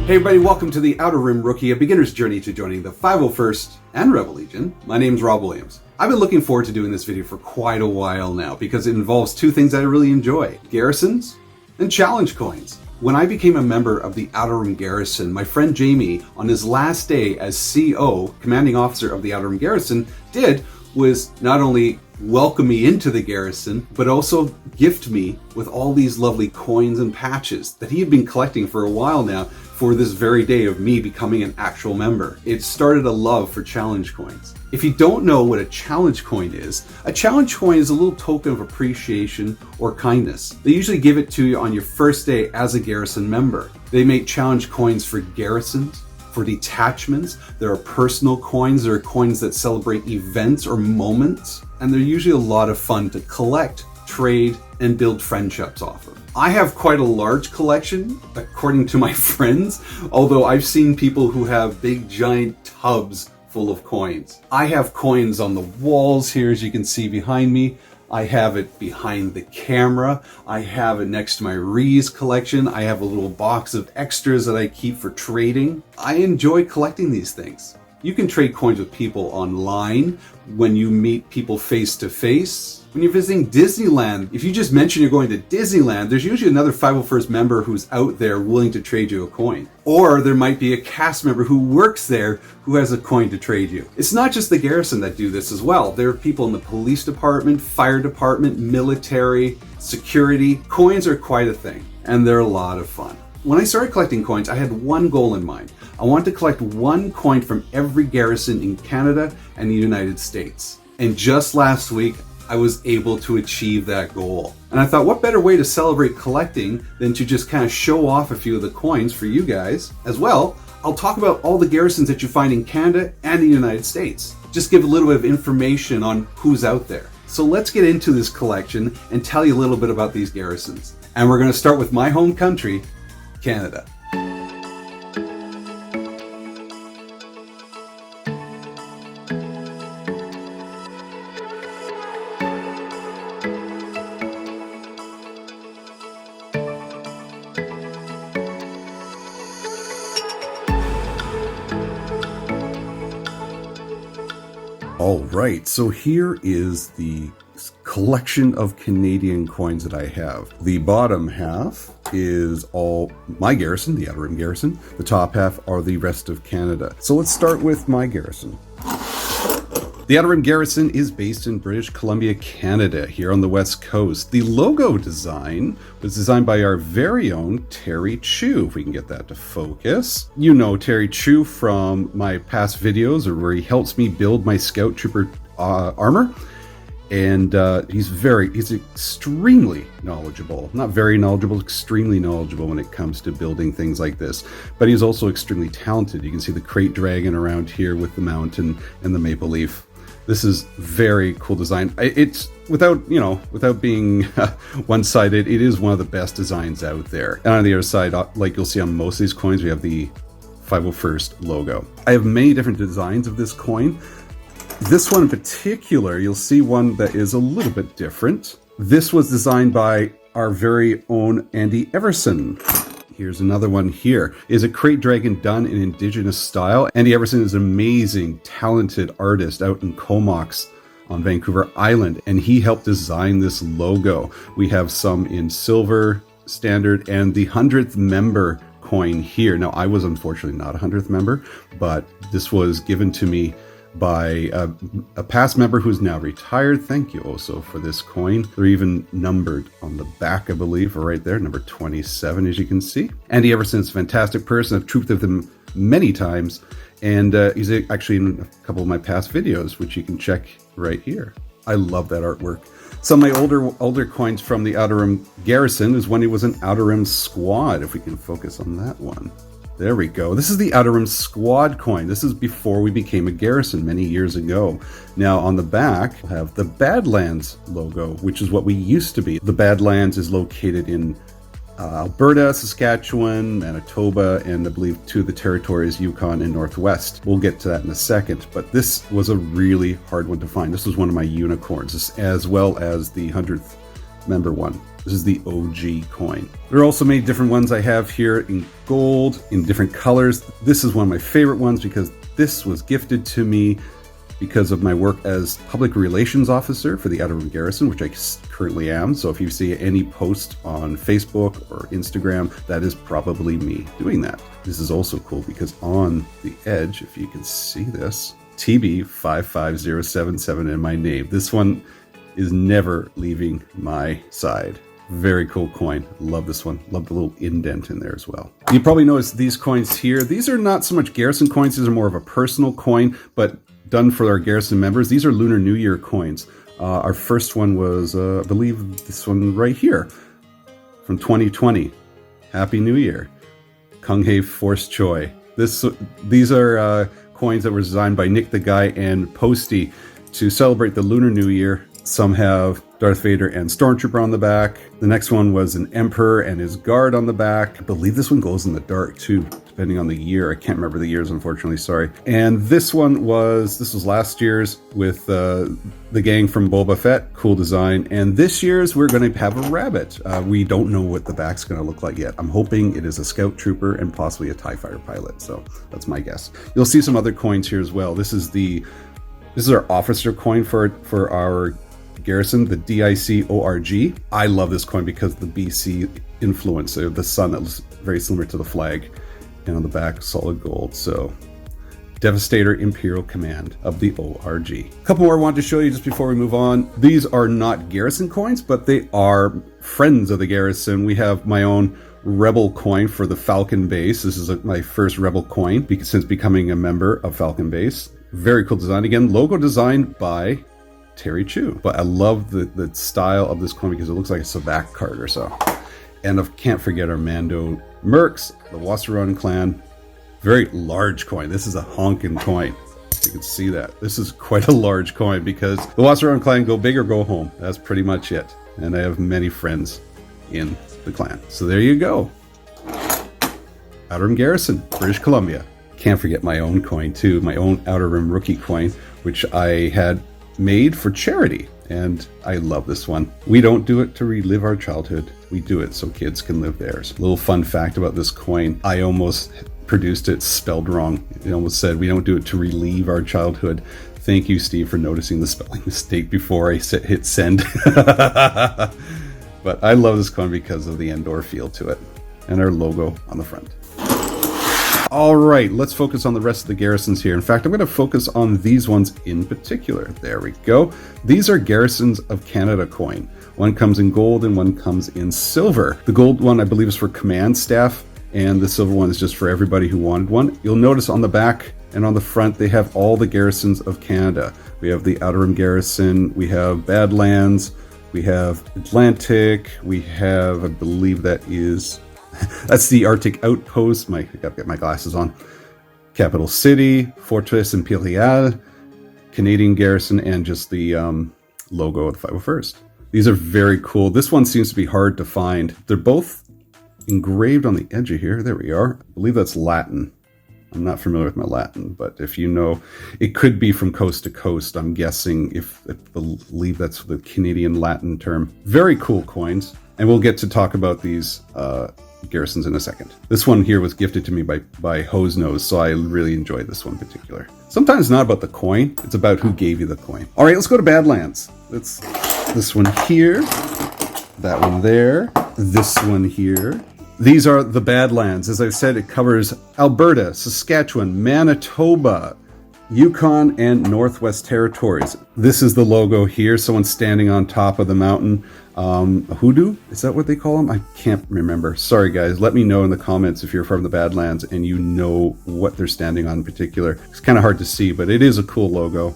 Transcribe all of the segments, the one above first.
Hey everybody, welcome to the Outer Rim Rookie, a beginner's journey to joining the 501st and Rebel Legion. My name's Rob Williams. I've been looking forward to doing this video for quite a while now because it involves two things I really enjoy: garrisons and challenge coins. When I became a member of the Outer Rim Garrison, my friend Jamie, on his last day as CO, commanding officer of the Outer Rim Garrison, was not only welcome me into the garrison, but also gift me with all these lovely coins and patches that he had been collecting for a while now for this very day of me becoming an actual member. It started a love for challenge coins. If you don't know what a challenge coin is a little token of appreciation or kindness. They usually give it to you on your first day as a garrison member. They make challenge coins for garrisons, for detachments. There are personal coins. There are coins that celebrate events or moments. And they're usually a lot of fun to collect, trade, and build friendships off of. I have quite a large collection, according to my friends, although I've seen people who have big giant tubs full of coins. I have coins on the walls here, as you can see behind me. I have it behind the camera. I have it next to my Rees collection. I have a little box of extras that I keep for trading. I enjoy collecting these things. You can trade coins with people online, when you meet people face to face. When you're visiting Disneyland, if you just mention you're going to Disneyland, there's usually another 501st member who's out there willing to trade you a coin. Or there might be a cast member who works there who has a coin to trade you. It's not just the garrison that do this as well. There are people in the police department, fire department, military, security. Coins are quite a thing, and they're a lot of fun. When I started collecting coins, I had one goal in mind. I wanted to collect one coin from every garrison in Canada and the United States. And just last week, I was able to achieve that goal. And I thought, what better way to celebrate collecting than to just kind of show off a few of the coins for you guys. As well, I'll talk about all the garrisons that you find in Canada and the United States. Just give a little bit of information on who's out there. So let's get into this collection and tell you a little bit about these garrisons. And we're going to start with my home country, Canada. All right, so here is the collection of Canadian coins that I have. The bottom half is all my garrison, the Outer Rim Garrison. The top half are the rest of Canada. So let's start with my garrison. The Outer Rim Garrison is based in British Columbia, Canada, here on the West Coast. The logo design was designed by our very own Terry Chu, if we can get that to focus. You know Terry Chu from my past videos, or where he helps me build my Scout Trooper armor. And he's extremely knowledgeable. Not very knowledgeable, extremely knowledgeable when it comes to building things like this. But he's also extremely talented. You can see the crate dragon around here with the mountain and the maple leaf. This is very cool design. It's without being one-sided, it is one of the best designs out there. And on the other side, like you'll see on most of these coins, we have the 501st logo. I have many different designs of this coin. This one in particular, you'll see one that is a little bit different. This was designed by our very own Andy Everson. Here's another one here. It is a crate dragon done in Indigenous style. Andy Everson is an amazing, talented artist out in Comox on Vancouver Island, and he helped design this logo. We have some in silver, standard, and the 100th member coin here. Now, I was unfortunately not a 100th member, but this was given to me by a past member who's now retired. Thank you also for this coin. They're even numbered on the back, I believe, or right there, number 27, as you can see. Andy Everson is a fantastic person. I've trooped with him many times, and he's actually in a couple of my past videos, which you can check right here. I love that artwork. Some of my older coins from the Outer Rim Garrison is when he was an Outer Rim Squad, if we can focus on that one. There we go. This is the Outer Rim Squad coin. This is before we became a garrison many years ago. Now on the back, we'll have the Badlands logo, which is what we used to be. The Badlands is located in Alberta, Saskatchewan, Manitoba, and I believe two of the territories, Yukon and Northwest. We'll get to that in a second, but this was a really hard one to find. This was one of my unicorns, as well as the 100th member one. This is the OG coin. There are also many different ones I have here in gold, in different colors. This is one of my favorite ones because this was gifted to me because of my work as public relations officer for the Outer Rim Garrison, which I currently am. So if you see any post on Facebook or Instagram, that is probably me doing that. This is also cool because on the edge, if you can see this, TB55077 in my name. This one is never leaving my side. Very cool coin. Love this one. Love the little indent in there as well. You probably noticed these coins here. These are not so much Garrison coins. These are more of a personal coin, but done for our Garrison members. These are Lunar New Year coins. Our first one was, I believe, this one right here from 2020. Happy New Year. Kung Hei Force Choi. These are coins that were designed by Nick the Guy and Posty to celebrate the Lunar New Year. Some have Darth Vader and Stormtrooper on the back. The next one was an Emperor and his guard on the back. I believe this one glows in the dark too, depending on the year. I can't remember the years, unfortunately, sorry. And this was last year's with the gang from Boba Fett. Cool design. And this year's, we're going to have a rabbit. We don't know what the back's going to look like yet. I'm hoping it is a Scout Trooper and possibly a TIE Fighter pilot. So that's my guess. You'll see some other coins here as well. This is our officer coin for our Garrison, the DIC-ORG. I love this coin because of the BC influence of the sun that was very similar to the flag, and on the back solid gold. So Devastator Imperial Command of the ORG. A couple more I wanted to show you just before we move on. These are not Garrison coins, but they are friends of the Garrison. We have my own Rebel coin for the Falcon base. This is my first Rebel coin since becoming a member of Falcon base. Very cool design. Again, logo designed by Terry Chu. But I love the style of this coin because it looks like a Sabac card or so. And I can't forget our Mando Mercs, the Wassaron clan. Very large coin. This is a honkin' coin. You can see that. This is quite a large coin because the Wassaron clan go big or go home. That's pretty much it. And I have many friends in the clan. So there you go. Outer Rim Garrison, British Columbia. Can't forget my own coin too. My own Outer Rim rookie coin, which I had made for charity, and I love this one. We don't do it to relive our childhood. We do it so kids can live theirs. A little fun fact about this coin, I almost produced it spelled wrong. It almost said we don't do it to relieve our childhood. Thank you, Steve, for noticing the spelling mistake before I hit send. But I love this coin because of the Endor feel to it and our logo on the front. All right, let's focus on the rest of the Garrisons here. In fact, I'm going to focus on these ones in particular. There we go. These are Garrisons of Canada coin. One comes in gold and one comes in silver. The gold one, I believe, is for command staff, and the silver one is just for everybody who wanted one. You'll notice on the back and on the front, they have all the Garrisons of Canada. We have the Outer Rim Garrison, we have Badlands, we have Atlantic, we have, I believe that is... That's the Arctic Outpost. I gotta get my glasses on. Capital City, Fortress Imperiale, Canadian Garrison, and just the logo of the 501st. These are very cool. This one seems to be hard to find. They're both engraved on the edge of here. There we are. I believe that's Latin. I'm not familiar with my Latin, but if you know, it could be from coast to coast. I'm guessing I believe that's the Canadian Latin term. Very cool coins. And we'll get to talk about these Garrisons in a second. This one here was gifted to me by Hose Nose, so I really enjoyed this one in particular. Sometimes it's not about the coin, it's about who gave you the coin. All right, let's go to Badlands. This one here, that one there, this one here. These are the Badlands. As I said, it covers Alberta, Saskatchewan, Manitoba, Yukon, and Northwest Territories. This is the logo here. Someone standing on top of the mountain. A hoodoo? Is that what they call them? I can't remember. Sorry, guys. Let me know in the comments if you're from the Badlands and you know what they're standing on in particular. It's kind of hard to see, but it is a cool logo.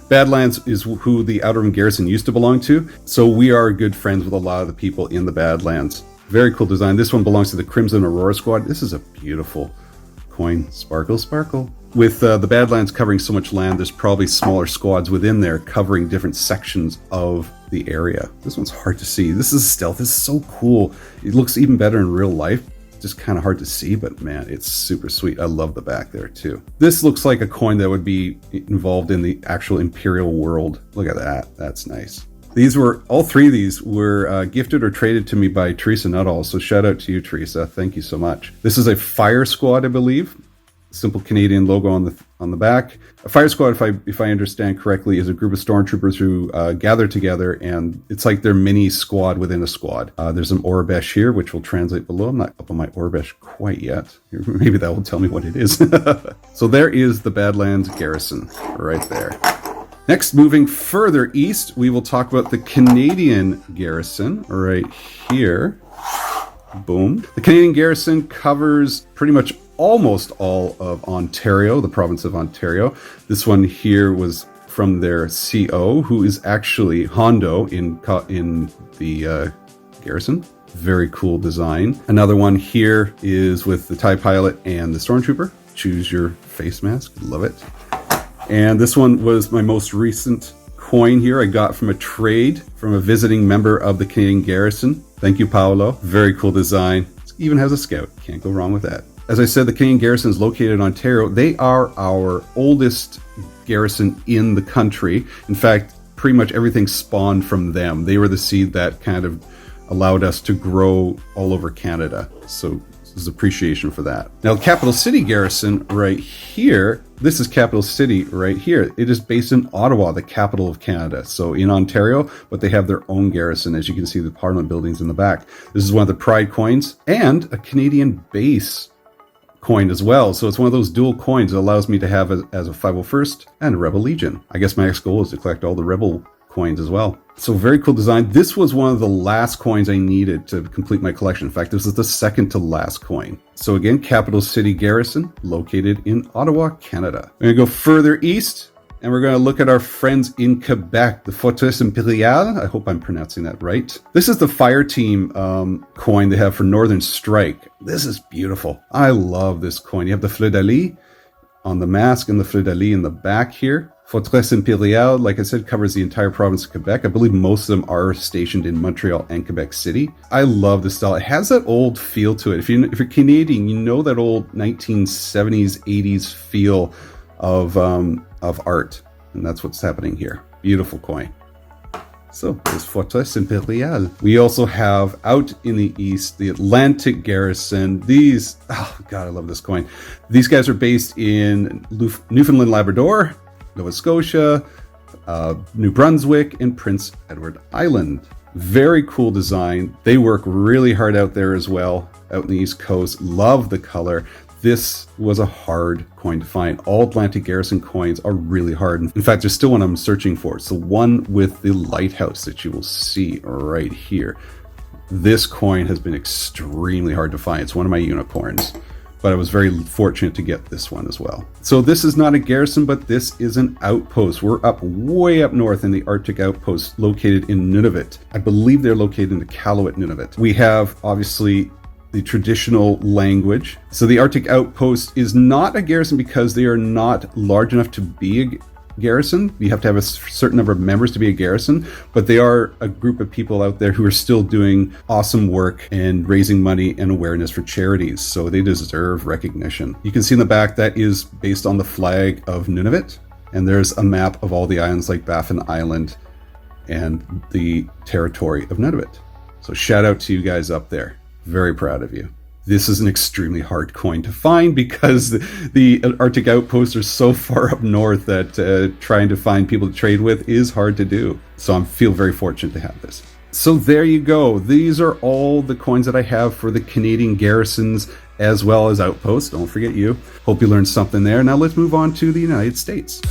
Badlands is who the Outer Rim Garrison used to belong to, so we are good friends with a lot of the people in the Badlands. Very cool design. This one belongs to the Crimson Aurora Squad. This is a beautiful coin. Sparkle, sparkle. With the Badlands covering so much land, there's probably smaller squads within there covering different sections of the area. This one's hard to see. This is stealth. This is so cool. It looks even better in real life. Just kind of hard to see, but man, it's super sweet. I love the back there too. This looks like a coin that would be involved in the actual Imperial world. Look at that. That's nice. All three of these were gifted or traded to me by Teresa Nuttall. So shout out to you, Teresa. Thank you so much. This is a fire squad, I believe. Simple Canadian logo on the back. A fire squad, if I understand correctly, is a group of stormtroopers who gather together, and it's like their mini squad within a squad. There's an Aurebesh here, which will translate below. I'm not up on my Aurebesh quite yet. Maybe that will tell me what it is. So there is the Badlands Garrison right there. Next, moving further east, we will talk about the Canadian Garrison right here. Boom. The Canadian Garrison covers pretty much almost all of Ontario, the province of Ontario. This one here was from their CO, who is actually Hondo in the garrison. Very cool design. Another one here is with the TIE pilot and the stormtrooper. Choose your face mask. Love it. And this one was my most recent coin here I got from a trade from a visiting member of the Canadian Garrison. Thank you, Paolo. Very cool design. It even has a scout. Can't go wrong with that. As I said, the Canadian Garrison is located in Ontario. They are our oldest garrison in the country. In fact, pretty much everything spawned from them. They were the seed that kind of allowed us to grow all over Canada. So there's appreciation for that. Now, Capital City Garrison right here, this is Capital City right here. It is based in Ottawa, the capital of Canada. So in Ontario, but they have their own garrison. As you can see, the Parliament buildings in the back. This is one of the Pride coins and a Canadian base coin as well. So it's one of those dual coins that allows me to have as a 501st and a Rebel Legion. I guess my next goal is to collect all the Rebel coins as well. So very cool design. This was one of the last coins I needed to complete my collection. In fact, this is the second to last coin. So again, Capital City Garrison, located in Ottawa, Canada. We're going to go further east, and we're going to look at our friends in Quebec, the Forteresse Impériale. I hope I'm pronouncing that right. This is the fire team coin they have for Northern Strike. This is beautiful. I love this coin. You have the fleur de lis on the mask and the fleur de lis in the back here. Forteresse Impériale, like I said, covers the entire province of Quebec. I believe most of them are stationed in Montreal and Quebec City. I love this style. It has that old feel to it. If you're Canadian, you know that old 1970s, 80s feel of art. And that's what's happening here. Beautiful coin. So there's Forteresse Impériale. We also have out in the east, the Atlantic Garrison. These, oh God, I love this coin. These guys are based in Newfoundland, Labrador, Nova Scotia, New Brunswick, and Prince Edward Island. Very cool design. They work really hard out there as well, out in the East Coast. Love the color. This was a hard coin to find. All Atlantic Garrison coins are really hard. In fact, there's still one I'm searching for. It's the one with the lighthouse that you will see right here. This coin has been extremely hard to find. It's one of my unicorns, but I was very fortunate to get this one as well. So this is not a garrison, but this is an outpost. We're up way up north in the Arctic outpost located in Nunavut. I believe they're located in the Iqaluit, Nunavut. We have obviously the traditional language. So the Arctic outpost is not a garrison because they are not large enough to be a garrison. You have to have a certain number of members to be a garrison, but they are a group of people out there who are still doing awesome work and raising money and awareness for charities. So they deserve recognition. You can see in the back that is based on the flag of Nunavut, and there's a map of all the islands like Baffin Island and the territory of Nunavut. So shout out to you guys up there. Very proud of you. This is an extremely hard coin to find because the Arctic outposts are so far up north that trying to find people to trade with is hard to do. So I feel very fortunate to have this. So there you go. These are all the coins that I have for the Canadian garrisons as well as outposts. Don't forget you. Hope you learned something there. Now let's move on to the United States.